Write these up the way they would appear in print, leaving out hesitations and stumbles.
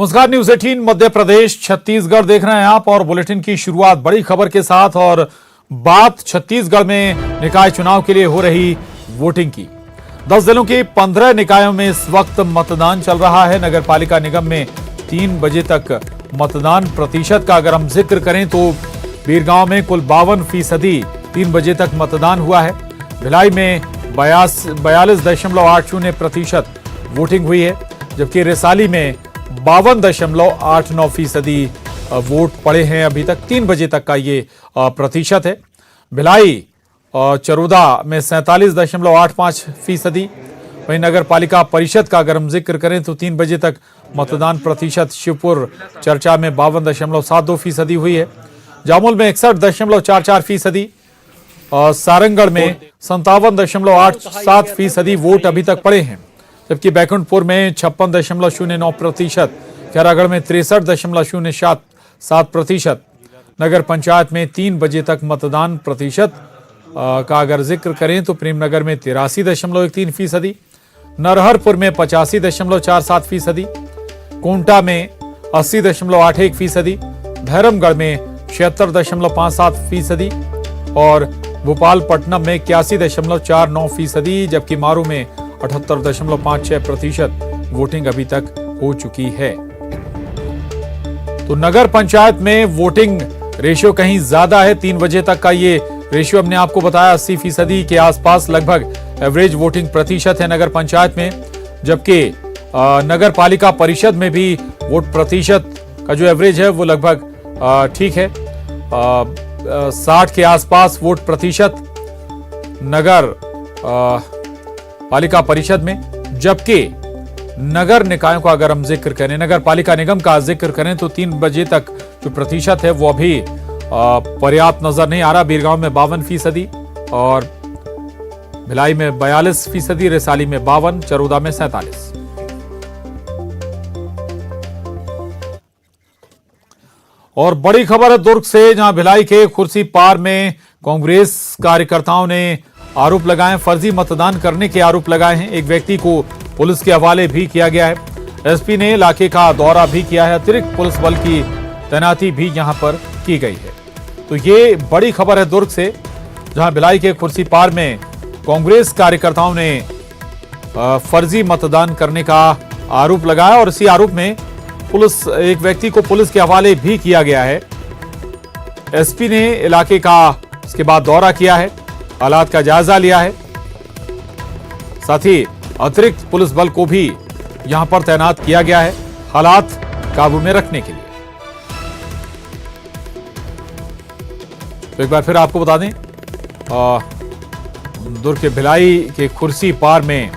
नमस्कार, न्यूज 18 मध्य प्रदेश छत्तीसगढ़ देख रहे हैं आप और बुलेटिन की शुरुआत बड़ी खबर के साथ। और बात छत्तीसगढ़ में निकाय चुनाव के लिए हो रही वोटिंग की। 10 जिलों की 15 निकायों में इस वक्त मतदान चल रहा है। नगर पालिका निगम में 3 बजे तक मतदान प्रतिशत का अगर हम जिक्र करें तो बीरगांव में कुल 52% 3 बजे तक मतदान हुआ है। भिलाई में 42.80% वोटिंग हुई है, जबकि रिसाली में 52.89% वोट पड़े हैं। अभी तक 3 बजे तक का ये प्रतिशत है। भिलाई चरोदा में 47.85%। वहीं नगर पालिका परिषद का अगर हम जिक्र करें तो 3 बजे तक मतदान प्रतिशत शिवपुर चर्चा में 52.72% हुई है। जामुल में 61.44%। सारंगढ़ में 57.87% वोट अभी तक पड़े हैं, जबकि बैकुंठपुर में 56.09%, खैरागढ़ में 63.07%। नगर पंचायत में 3 बजे तक मतदान प्रतिशत का अगर जिक्र करें तो प्रेमनगर में 83.13%, नरहरपुर में 85.47%, कोंटा में 80.81%, भैरमगढ़ में 76.57% और भोपालपट्टनम में 81.49%, जबकि मारू में 78.56% वोटिंग अभी तक हो चुकी है। तो नगर पंचायत में वोटिंग रेशियो कहीं ज्यादा है। 3 बजे तक का ये रेशियो हमने आपको बताया 80% के आसपास लगभग एवरेज वोटिंग प्रतिशत है नगर पंचायत में, जबकि नगर पालिका परिषद में भी वोट प्रतिशत का जो एवरेज है वो लगभग ठीक है, 60 के आसपास वोट प्रतिशत नगर पालिका परिषद में। जबकि नगर निकायों का अगर हम जिक्र करें, नगर पालिका निगम का जिक्र करें तो 3 बजे तक जो प्रतिशत है वो अभी पर्याप्त नजर नहीं आ रहा। बीरगांव में 52% और भिलाई में 42%, रिसाली में 52%, चरोदा में 47%। और बड़ी खबर है दुर्ग से, जहां भिलाई के खुर्सी पार में कांग्रेस कार्यकर्ताओं ने आरोप लगाए, फर्जी मतदान करने के आरोप लगाए हैं। एक व्यक्ति को पुलिस के हवाले भी किया गया है। एसपी ने इलाके का दौरा भी किया है। अतिरिक्त पुलिस बल की तैनाती भी यहां पर की गई है। तो ये बड़ी खबर है दुर्ग से, जहां भिलाई के खुर्सी पार में कांग्रेस कार्यकर्ताओं ने फर्जी मतदान करने का आरोप लगाया और इसी आरोप में एक व्यक्ति को पुलिस के हवाले भी किया गया है। एसपी ने इलाके का इसके बाद दौरा किया है, हालात का जायजा लिया है, साथ ही अतिरिक्त पुलिस बल को भी यहां पर तैनात किया गया है हालात काबू में रखने के लिए। तो एक बार फिर आपको बता दें, दुर्ग के भिलाई के खुर्सी पार में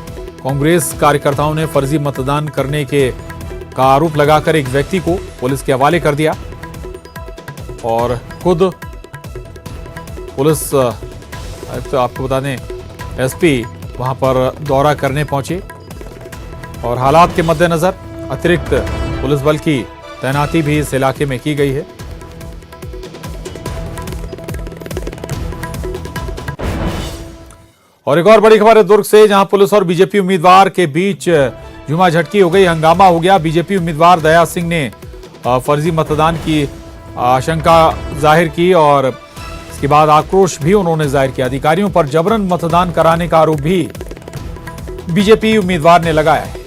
कांग्रेस कार्यकर्ताओं ने फर्जी मतदान करने का आरोप लगाकर एक व्यक्ति को पुलिस के हवाले कर दिया और खुद पुलिस, तो आपको बता दें, एसपी वहां पर दौरा करने पहुंचे और हालात के मद्देनजर अतिरिक्त पुलिस बल की तैनाती भी इस इलाके में की गई है। और एक और बड़ी खबर है दुर्ग से, जहां पुलिस और बीजेपी उम्मीदवार के बीच झूमाझटकी हो गई, हंगामा हो गया। बीजेपी उम्मीदवार दया सिंह ने फर्जी मतदान की आशंका जाहिर की और इसके बाद आक्रोश भी उन्होंने जाहिर किया। अधिकारियों पर जबरन मतदान कराने का आरोप भी बीजेपी उम्मीदवार ने लगाया है।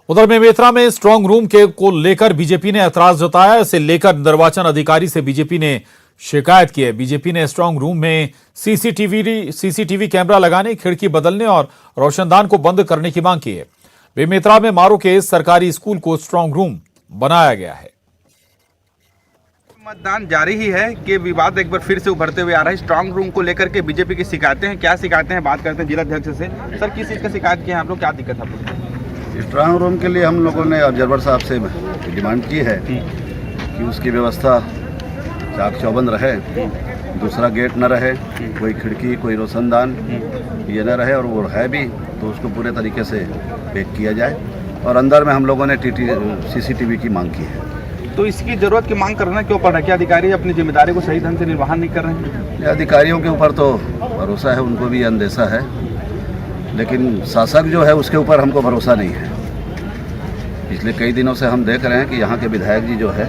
उधर बेमेतरा में स्ट्रांग रूम को लेकर बीजेपी ने ऐतराज जताया। इसे लेकर निर्वाचन अधिकारी से बीजेपी ने शिकायत की है। बीजेपी ने स्ट्रांग रूम में सीसीटीवी कैमरा लगाने, खिड़की बदलने और रोशनदान को बंद करने की मांग की है। बेमेतरा में मारू के सरकारी स्कूल को स्ट्रांग रूम बनाया गया है। मतदान जारी ही है कि विवाद एक बार फिर से उभरते हुए आ रहा है। स्ट्रांग रूम को लेकर के बीजेपी की शिकायतें हैं। क्या शिकायतें हैं, बात करते हैं जिला अध्यक्ष से। सर, किस चीज़ का शिकायत की है आप लोग, क्या दिक्कत है आप लोग? स्ट्रांग रूम के लिए हम लोगों ने ऑब्जर्वर साहब से डिमांड की है कि उसकी व्यवस्था चाक चौबंद रहे, दूसरा गेट न रहे, कोई खिड़की, कोई रोशनदान ये न रहे, और वो है भी तो उसको पूरे तरीके से पैक किया जाए। और अंदर में हम लोगों ने CCTV की मांग की है। तो इसकी जरूरत की मांग करना क्यों पड़ रहा है? क्या अधिकारी अपनी जिम्मेदारी को सही ढंग से निर्वहन नहीं कर रहे हैं? अधिकारियों के ऊपर तो भरोसा है, उनको भी अंदेशा है, लेकिन शासक जो है उसके ऊपर हमको भरोसा नहीं है। पिछले कई दिनों से हम देख रहे हैं कि यहाँ के विधायक जी जो है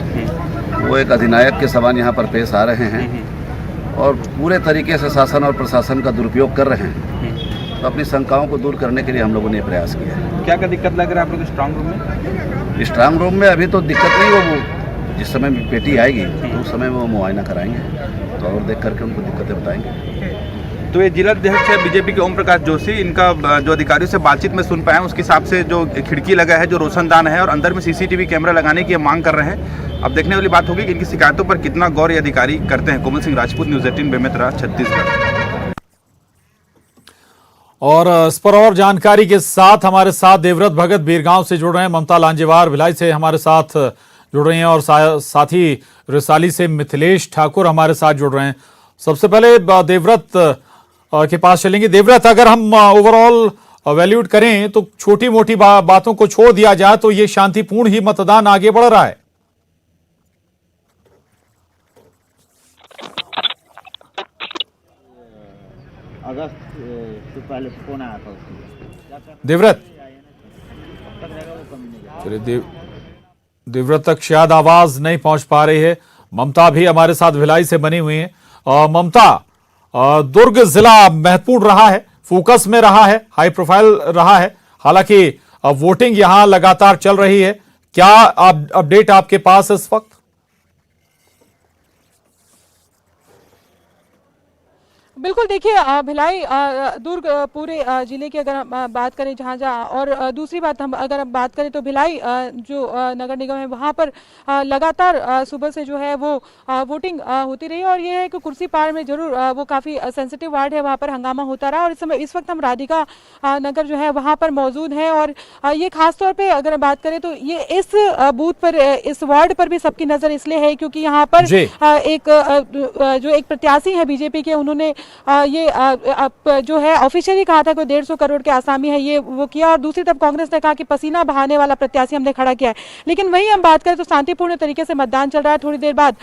वो एक अधिनायक के समान यहाँ पर पेश आ रहे हैं और पूरे तरीके से शासन और प्रशासन का दुरुपयोग कर रहे हैं। तो अपनी शंकाओं को दूर करने के लिए हम लोगों ने प्रयास किया है। क्या दिक्कत लग रहा है आप लोग स्ट्रांग रूम में? स्ट्रांग रूम में अभी तो दिक्कत नहीं, वो जिस समय पेटी आएगी तो उस समय वो मुआयना कराएंगे, तो और देख करके उनको दिक्कतें बताएंगे। तो ये जिला अध्यक्ष है बीजेपी के ओम प्रकाश जोशी, इनका जो अधिकारियों से बातचीत में सुन पाए उसके हिसाब से जो खिड़की लगा है, जो रोशनदान है, और अंदर में CCTV कैमरा लगाने की मांग कर रहे हैं। अब देखने वाली बात होगी कि इनकी शिकायतों पर कितना गौर ये अधिकारी करते हैं। कोमल सिंह राजपूत, न्यूज़ 18 बेमेतरा, छत्तीसगढ़। और इस पर और जानकारी के साथ हमारे साथ देवव्रत भगत बीरगांव से जुड़ रहे हैं, ममता लांजेवार भिलाई से हमारे साथ जुड़ रहे हैं और साथ ही रिसाली से मिथिलेश ठाकुर हमारे साथ जुड़ रहे हैं। सबसे पहले देवव्रत के पास चलेंगे। देवव्रत, अगर हम ओवरऑल वैल्यूट करें तो छोटी मोटी बातों को छोड़ दिया जाए तो ये शांतिपूर्ण ही मतदान आगे बढ़ रहा है। अगस्त से पहले फोन आया था उसको। देवव्रत, चलिए देवव्रत तक शायद आवाज नहीं पहुंच पा रही है। ममता भी हमारे साथ भिलाई से बनी हुई है। ममता, दुर्ग जिला महत्वपूर्ण रहा है, फोकस में रहा है, हाई प्रोफाइल रहा है, हालांकि वोटिंग यहां लगातार चल रही है। क्या अपडेट आपके पास इस वक्त? बिल्कुल, देखिए भिलाई दुर्ग पूरे जिले की अगर हम बात करें जहाँ और दूसरी बात हम अगर हम बात करें तो भिलाई जो नगर निगम है वहाँ पर लगातार सुबह से जो है वो वोटिंग होती रही और ये है कि कुर्सी पार में जरूर वो काफ़ी सेंसिटिव वार्ड है, वहाँ पर हंगामा होता रहा। और इस वक्त हम राधिका नगर जो है वहाँ पर मौजूद हैं और ये खासतौर पर अगर बात करें तो ये इस बूथ पर, इस वार्ड पर भी सबकी नज़र इसलिए है क्योंकि यहाँ पर एक प्रत्याशी है बीजेपी के, उन्होंने ये जो है ऑफिशियली कहा था कि 150 करोड़ के आसामी है, ये वो किया। और दूसरी तरफ कांग्रेस ने कहा कि पसीना बहाने वाला प्रत्याशी हमने खड़ा किया है। लेकिन वहीं हम बात करें तो शांतिपूर्ण तरीके से मतदान चल रहा है। थोड़ी देर बाद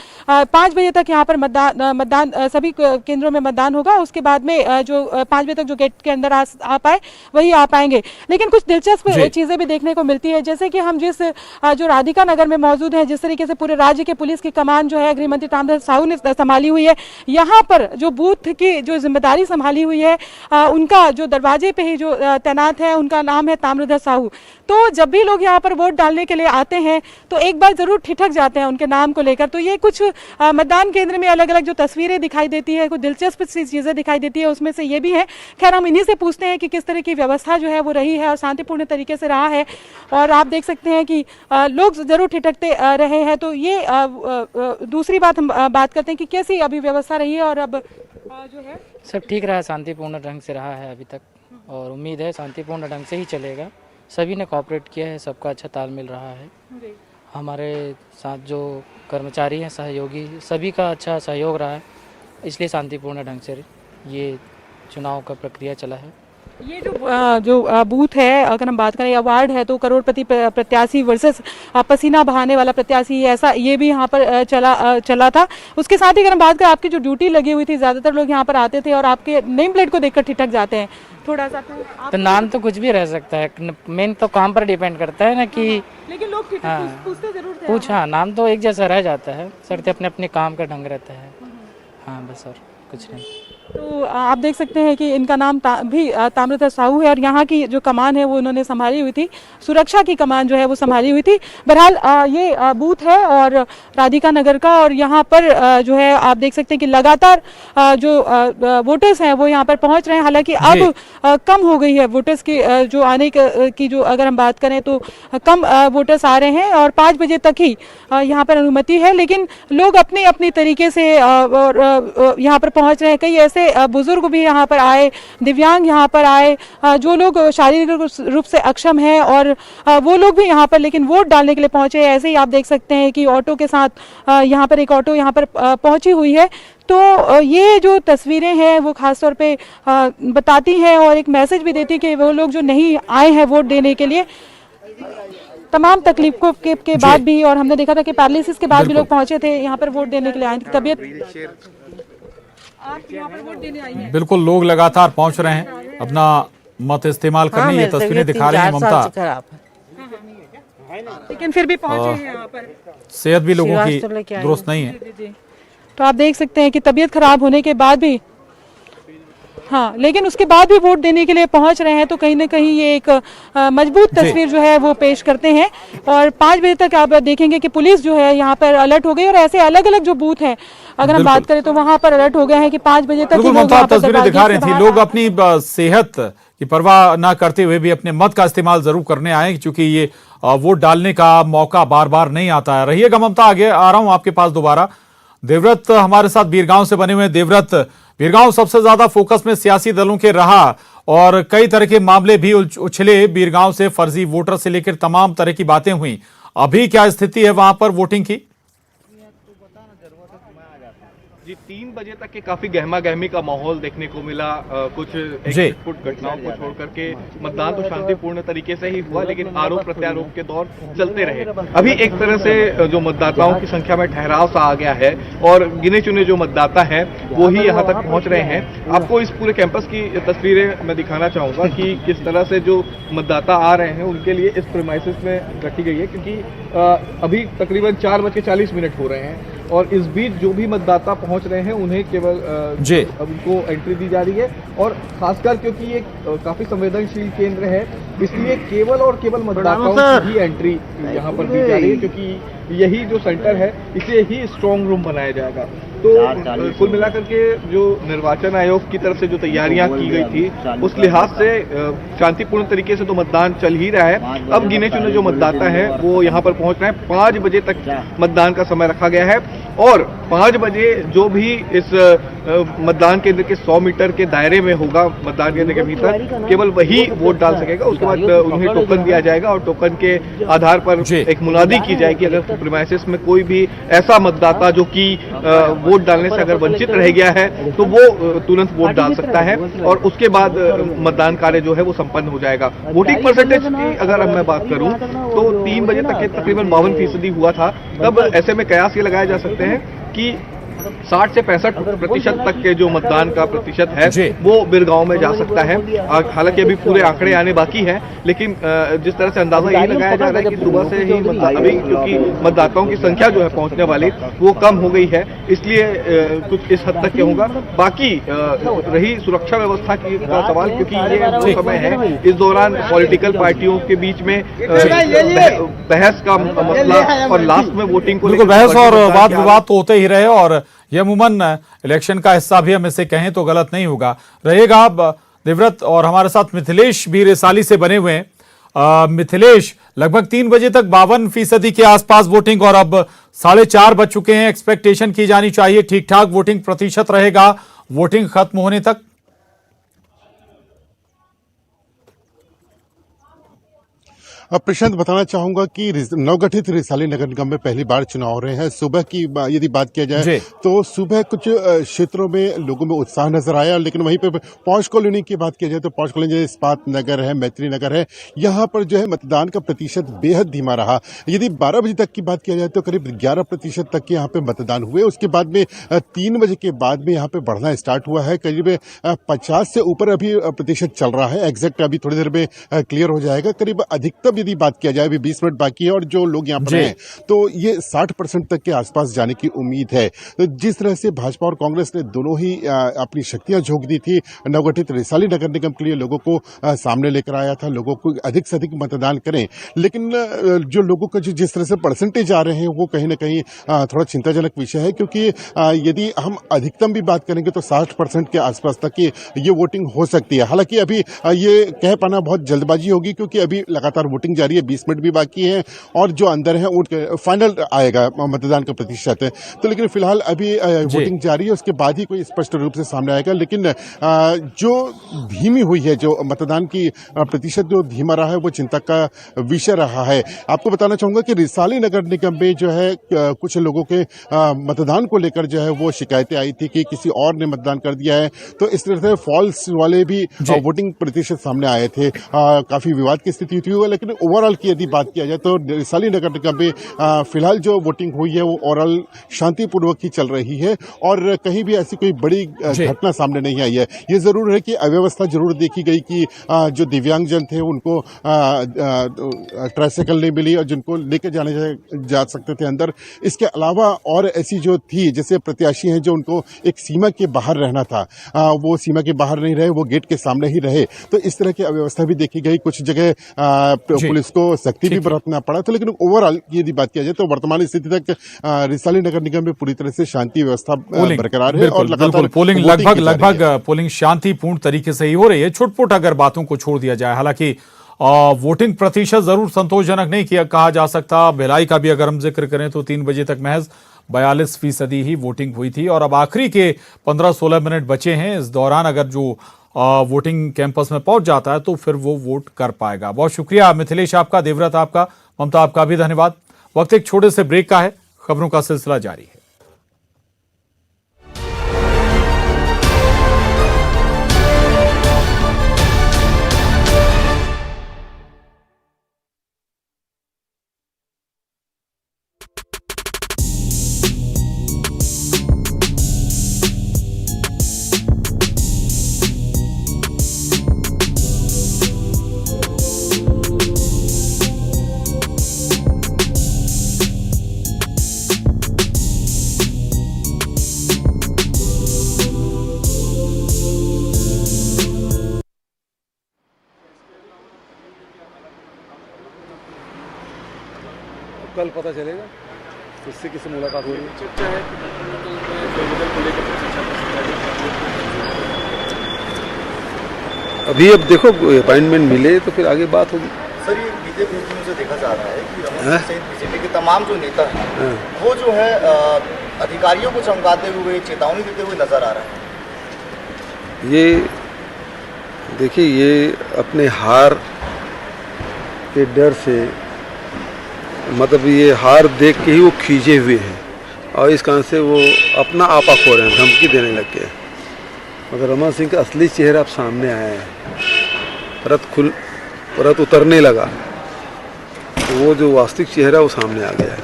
5 बजे तक यहाँ पर मतदान सभी केंद्रों में मतदान होगा। उसके बाद में जो 5 बजे तक जो गेट के अंदर आ पाए वही आ पाएंगे। लेकिन कुछ दिलचस्प चीजें भी देखने को मिलती है, जैसे कि हम जिस जो राधिका नगर में मौजूद है, जिस तरीके से पूरे राज्य के पुलिस की कमान जो है गृह मंत्री ताम्रध्वज साहू ने संभाली हुई है, यहाँ पर जो बूथ की जो जिम्मेदारी संभाली हुई है उनका जो दरवाजे पे ही जो तैनात है उनका नाम है ताम्रध्वज साहू। तो जब भी लोग यहाँ पर वोट डालने के लिए आते हैं तो एक बार जरूर ठिठक जाते हैं उनके नाम को लेकर। तो ये कुछ मतदान केंद्र में अलग अलग जो तस्वीरें दिखाई देती है, कुछ दिलचस्प सी चीजें दिखाई देती है, उसमें से ये भी है। खैर, हम इन्हीं से पूछते हैं कि किस तरह की व्यवस्था जो है वो रही है और शांतिपूर्ण तरीके से रहा है। और आप देख सकते हैं कि लोग जरूर ठिठकते रहे हैं। तो ये दूसरी बात हम बात करते हैं कि कैसी अभी व्यवस्था रही है और अब जो है सब ठीक रहा, शांतिपूर्ण ढंग से रहा है अभी तक और उम्मीद है शांतिपूर्ण ढंग से ही चलेगा। सभी ने कोऑपरेट किया है, सबका अच्छा तालमेल रहा है। हमारे साथ जो कर्मचारी हैं, सहयोगी, सभी का अच्छा सहयोग रहा है, इसलिए शांतिपूर्ण ढंग से ये चुनाव का प्रक्रिया चला है। ये जो बूथ है, अगर हम बात करें या वार्ड है, तो करोड़पति प्रत्याशी वर्सेस पसीना बहाने वाला प्रत्याशी, ऐसा ये भी यहाँ पर चला था। उसके साथ ही अगर हम बात करें, आपकी जो ड्यूटी लगी हुई थी, ज़्यादातर लोग यहाँ पर आते थे और आपके नेम प्लेट को देखकर ठिठक जाते हैं थोड़ा सा। तो नाम तो कुछ भी रह सकता है, मेन तो काम पर डिपेंड करता है ना कि लेकिन लोग पूछते जरूर थे। पूछा, नाम तो एक जैसा रह जाता है, सर अपने अपने काम का ढंग रहता है। हाँ बस, और कुछ नहीं। तो आप देख सकते हैं कि इनका नाम भी ताम्रध्वज साहू है और यहाँ की जो कमान है वो उन्होंने संभाली हुई थी, सुरक्षा की कमान जो है वो संभाली हुई थी। बहरहाल ये बूथ है और राधिका नगर का, और यहाँ पर जो है आप देख सकते हैं कि लगातार जो वोटर्स हैं वो यहाँ पर पहुँच रहे हैं। हालांकि अब कम हो गई है वोटर्स की जो आने की जो अगर हम बात करें तो कम वोटर्स आ रहे हैं और 5 बजे तक ही यहाँ पर अनुमति है। लेकिन लोग अपनी अपनी तरीके से यहाँ पर पहुँच रहे हैं। कई ऐसे से बुजुर्ग भी यहाँ पर आए, दिव्यांग यहाँ पर आए, जो लोग शारीरिक रूप से अक्षम हैं और वो लोग भी यहाँ पर लेकिन वोट डालने के लिए पहुंचे। ऐसे ही आप देख सकते हैं कि ऑटो के साथ यहाँ पर एक ऑटो यहाँ पर पहुंची हुई है। तो ये जो तस्वीरें हैं वो खासतौर पे बताती हैं और एक मैसेज भी देती है कि वो लोग जो नहीं आए हैं वोट देने के लिए, तमाम तकलीफों के बाद भी, और हमने देखा था कि पैरालिसिस के बाद भी लोग पहुंचे थे यहाँ पर वोट देने के लिए आए थे। तबीयत आप यहाँ पर वोट देने आई हैं? बिल्कुल, लोग लगातार पहुंच रहे हैं अपना मत इस्तेमाल करने। ये तस्वीरें दिखा रही हैं ममता, लेकिन फिर भी पहुंचे हैं यहाँ पर। सेहत भी लोगों की दुरुस्त नहीं है। तो आप देख सकते हैं कि तबीयत खराब होने के बाद भी, हाँ, लेकिन उसके बाद भी वोट देने के लिए पहुंच रहे हैं। तो कहीं ना कहीं ये एक मजबूत तस्वीर जो है वो पेश करते हैं। और 5 बजे तक आप देखेंगे कि पुलिस जो है यहाँ पर अलर्ट हो गई और ऐसे अलग अलग जो बूथ हैं अगर हम बात करें तो वहां पर अलर्ट हो गए हैं कि 5 बजे तक तस्वीरें दिखा रही थी। लोग अपनी सेहत की परवाह ना करते हुए भी अपने मत का इस्तेमाल जरूर करने आए, क्योंकि ये वोट डालने का मौका बार बार नहीं आता है। रहिएगा ममता, आगे आ रहा हूं आपके पास दोबारा। देवव्रत हमारे साथ बीरगांव से बने हुए। देवव्रत, बीरगांव सबसे ज्यादा फोकस में सियासी दलों के रहा और कई तरह के मामले भी उछले। बीरगांव से फर्जी वोटर से लेकर तमाम तरह की बातें हुई। अभी क्या स्थिति है वहां पर वोटिंग की? जी, 3 बजे तक के काफी गहमा गहमी का माहौल देखने को मिला। कुछ एक्सपोर्ट घटनाओं को छोड़ करके मतदान तो शांतिपूर्ण तरीके से ही हुआ, लेकिन आरोप प्रत्यारोप के दौर चलते रहे। अभी एक तरह से जो मतदाताओं की संख्या में ठहराव सा आ गया है और गिने चुने जो मतदाता हैं वो ही यहाँ तक पहुँच रहे हैं। आपको इस पूरे कैंपस की तस्वीरें मैं दिखाना चाहूंगा कि किस तरह से जो मतदाता आ रहे हैं उनके लिए इस प्रीमाइसेस में रखी गई है, क्योंकि अभी तकरीबन 4:40 हो रहे हैं और इस बीच जो भी मतदाता पहुंच रहे हैं उन्हें केवल उनको एंट्री दी जा रही है। और खासकर क्योंकि ये काफी संवेदनशील केंद्र है, इसलिए केवल और केवल मतदाताओं की ही एंट्री यहाँ पर दी जा रही है, क्योंकि यही जो सेंटर है इसे ही स्ट्रांग रूम बनाया जाएगा। तो कुल मिलाकर के जो निर्वाचन आयोग की तरफ से जो तैयारियां की गई थी उस लिहाज से शांतिपूर्ण तरीके से तो मतदान चल ही रहा है। अब गिने चुने जो मतदाता हैं वो यहाँ पर पहुंच रहे हैं। 5 बजे तक मतदान का समय रखा गया है और 5 बजे जो भी इस मतदान केंद्र के 100 मीटर के दायरे में होगा मतदान केंद्र के भीतर, केवल वही वोट डाल सकेगा। उसके बाद उन्हें टोकन दिया जाएगा और टोकन के आधार पर एक मुनादी की जाएगी। अगर प्रीमाइसेस में कोई भी ऐसा मतदाता जो कि वोट डालने से अगर वंचित रह गया है तो वो तुरंत वोट डाल सकता है और उसके बाद मतदान कार्य जो है वो संपन्न हो जाएगा। वोटिंग परसेंटेज की अगर मैं बात करूं तो 3 बजे तक के तकरीबन 52% हुआ था। तब ऐसे में कयास ये लगाए जा सकते हैं कि 60 से 65% तक के जो मतदान का प्रतिशत है वो बीरगांव में जा सकता है। हालांकि अभी पूरे आंकड़े आने बाकी हैं, लेकिन जिस तरह से अंदाजा यही लगाया जा रहा है कि सुबह से ही अभी क्योंकि मतदाताओं की संख्या जो है पहुंचने वाली वो कम हो गई है, इसलिए कुछ इस हद तक के होगा। बाकी रही सुरक्षा व्यवस्था की का सवाल, क्योंकि ये वो समय है इस दौरान पॉलिटिकल पार्टियों के बीच में बहस का मसला और लास्ट में वोटिंग को बहस और वाद विवाद तो होते ही रहे और यह अमूमन इलेक्शन का हिस्सा भी हम इसे कहें तो गलत नहीं होगा। रहेगा अब देवव्रत और हमारे साथ मिथिलेश भी रिसाली से बने हुए हैं। मिथिलेश, लगभग 3 बजे तक 52% के आसपास वोटिंग और अब 4:30 बज चुके हैं। एक्सपेक्टेशन की जानी चाहिए ठीक ठाक वोटिंग प्रतिशत रहेगा वोटिंग खत्म होने तक? प्रशांत, बताना चाहूंगा कि नवगठित रिसाली नगर निगम में पहली बार चुनाव हो रहे हैं। सुबह की यदि बात किया जाए तो सुबह कुछ क्षेत्रों में लोगों में उत्साह नजर आया, लेकिन वहीं पे पौष कॉलोनी की बात किया जाए तो पौष कॉलोनी इस्पात नगर है, मैत्री नगर है, यहाँ पर जो है मतदान का प्रतिशत बेहद धीमा रहा। यदि 12 बजे तक की बात किया जाए तो करीब 11% तक के यहाँ पे मतदान हुए। उसके बाद में 3 बजे के बाद में यहाँ पे बढ़ना स्टार्ट हुआ है। करीब 50 से ऊपर अभी प्रतिशत चल रहा है। एग्जैक्ट अभी थोड़ी देर में क्लियर हो जाएगा। करीब अधिकतम यदि बात किया जाए, अभी 20 मिनट बाकी है और जो लोग यहाँ पर हैं तो ये 60% तक के आसपास जाने की उम्मीद है। तो जिस तरह से भाजपा और कांग्रेस ने दोनों ही अपनी शक्तियां झोंक दी थी नवगठित रिसाली नगर निगम के लिए, लोगों को सामने लेकर आया था, लोगों को अधिक से अधिक मतदान करें, लेकिन जो लोगों का जिस तरह से परसेंटेज आ रहे हैं वो कहीं ना कहीं थोड़ा चिंताजनक विषय है, क्योंकि यदि हम अधिकतम भी बात करेंगे तो 60% के आसपास तक की ये वोटिंग हो सकती है। हालांकि अभी ये कह पाना बहुत जल्दबाजी होगी, क्योंकि अभी लगातार वोटिंग वोटिंग जारी है, 20 मिनट भी बाकी है और जो अंदर है उनके फाइनल आएगा मतदान का प्रतिशत। तो लेकिन फिलहाल अभी वोटिंग जारी है, उसके बाद ही कोई स्पष्ट रूप से सामने आएगा। लेकिन जो धीमी हुई है, जो मतदान की प्रतिशत जो धीमा रहा है, वो चिंता का विषय रहा है। आपको बताना चाहूंगा कि रिसाली नगर निगम में जो है कुछ लोगों के मतदान को लेकर जो है वो शिकायतें आई थी कि किसी और ने मतदान कर दिया है, तो इस तरह से फॉल्स वाले भी वोटिंग प्रतिशत सामने आए थे। काफी विवाद की स्थिति थी। लेकिन ओवरऑल की यदि बात किया जाए तो रिसाली नगर निगम में फिलहाल जो वोटिंग हुई है वो ओवरऑल शांतिपूर्वक ही चल रही है और कहीं भी ऐसी कोई बड़ी घटना सामने नहीं आई है। ये जरूर है कि अव्यवस्था जरूर देखी गई कि जो दिव्यांगजन थे उनको ट्राइसाइकिल नहीं मिली और जिनको लेकर जा सकते थे अंदर। इसके अलावा और ऐसी जो थी, जैसे प्रत्याशी हैं जो उनको एक सीमा के बाहर रहना था, वो सीमा के बाहर नहीं रहे, वो गेट के सामने ही रहे। तो इस तरह की अव्यवस्था भी देखी गई। कुछ जगह पुलिस को सख्ती भी बरतना पड़ा। तो लेकिन ओवरऑल यदि बात किया जाए तो वर्तमान स्थिति तक रिसाली नगर निगम में पूरी तरह से शांति व्यवस्था बरकरार है और लगातार पोलिंग लगभग पोलिंग शांतिपूर्ण तरीके से ही हो रही है। छुटपुट अगर बातों को छोड़ दिया जाए, हालांकि वोटिंग प्रतिशत जरूर संतोषजनक नहीं किया कहा जा सकता। भिलाई का भी अगर हम जिक्र करें तो 3 बजे तक महज 42% ही वोटिंग हुई थी और अब आखिरी के 15-16 मिनट बचे हैं। इस दौरान अगर जो वोटिंग कैंपस में पहुंच जाता है तो फिर वो वोट कर पाएगा। बहुत शुक्रिया मिथिलेश आपका, देवव्रत आपका, ममता आपका भी धन्यवाद। वक्त एक छोटे से ब्रेक का है, खबरों का सिलसिला जारी है। कल पता चलेगा, उससे किसी मुलाकात हो रही है। अभी अब देखो अपॉइंटमेंट मिले तो फिर आगे बात होगी। सर, ये बीते कुछ दिनों से देखा जा रहा है कि रमन सहित बीजेपी के तमाम जो नेता हैं वो जो है अधिकारियों को चमकाते हुए, चेतावनी देते हुए नजर आ रहा है। ये देखिए, ये अपने हार के डर से, मतलब ये हार देख के ही वो खींचे हुए हैं और इस कारण से वो अपना आपा खो रहे हैं, धमकी देने लग गए। मगर रमन सिंह का असली चेहरा अब सामने आया है। परत उतरने लगा तो वो जो वास्तविक चेहरा वो सामने आ गया है।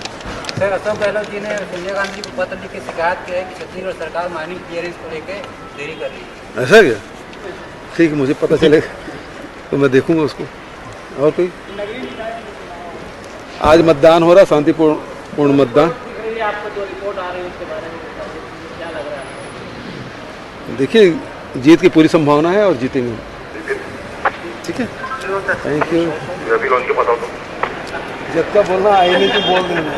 सर, अशोक गहलोत जी ने सोनिया गांधी को पत्र लिख के शिकायत की है कि छत्तीसगढ़ सरकार माइनिंग क्लियरेंस को लेकर देरी कर रही है। ऐसा क्या? ठीक है, मुझे पता चलेगा तो मैं देखूंगा उसको। और कोई? आज मतदान हो रहा, शांतिपूर्ण मतदान। आपको जो रिपोर्ट आ रही है उसके बारे में क्या लग रहा है? देखिए, जीत की पूरी संभावना है और जीतेंगे। ठीक है, थैंक यू। जब तक बोलना आई नहीं तो बोल देंगे।